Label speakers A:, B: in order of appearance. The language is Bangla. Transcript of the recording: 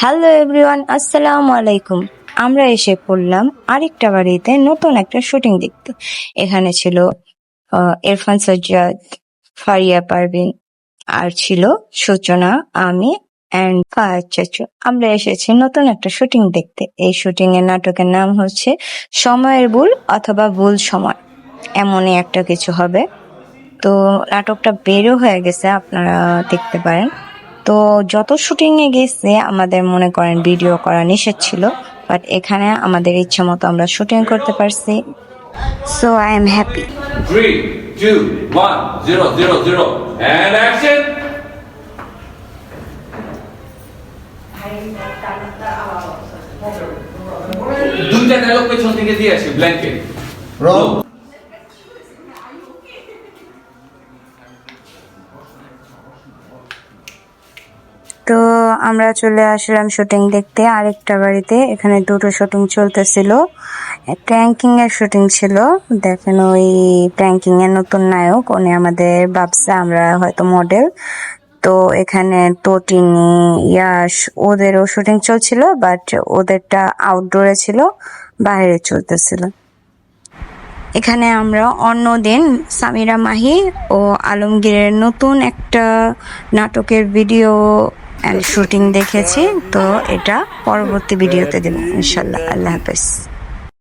A: হ্যালো এভরিওয়ান, আসসালামু আলাইকুম। আমরা এসে পড়লাম আরেকটা বাড়িতে নতুন একটা শুটিং দেখতে। এখানে ছিল ইরফান সাজ্জাদ, ফারিয়া পারভিন, আর ছিল সূচনা, আমি অ্যান্ড ফায়াজ চাচু। আমরা এসেছি নতুন একটা শুটিং দেখতে। এই শুটিং এর নাটকের নাম হচ্ছে সময়ের ভুল অথবা ভুল সময়, এমনই একটা কিছু হবে। তো নাটকটা বেরও হয়ে গেছে, আপনারা দেখতে পারেন। তো যত শুটিং এ গেছে আমাদের মনে করেন ভিডিও করা নিষেধ ছিল, বাট এখানে আমাদের ইচ্ছে মতো আমরা শুটিং করতে পারছি। So I am happy.
B: 3, 2, 1, 0, 0, 0, and action! দুইটা ডায়লগ পেছন থেকে দিয়ে আসি ব্ল্যাঙ্কেট রোল।
A: তো আমরা চলে আসলাম শুটিং দেখতে আরেকটা বাড়িতে। এখানে দুটো শুটিং চলতেছিল। প্র্যাঙ্কিং এর শুটিং ছিল। দেখেন ওই প্র্যাঙ্কিং এর নতুন নায়ক, উনি আমাদের ভাবছে আমরা হয়তো মডেল। তো এখানে তটিনী, ইয়াশ, ওদেরও শুটিং চলছিল, বাট ওদেরটা আউটডোরে ছিল, বাইরে চলতেছিল। এখানে আমরা অন্যদিন সামিরা মাহি ও আলমগীরের নতুন একটা নাটকের ভিডিও অ্যান্ড শুটিং দেখেছি। তো এটা পরবর্তী ভিডিওতে দেব ইনশাল্লাহ। আল্লাহ হাফেজ।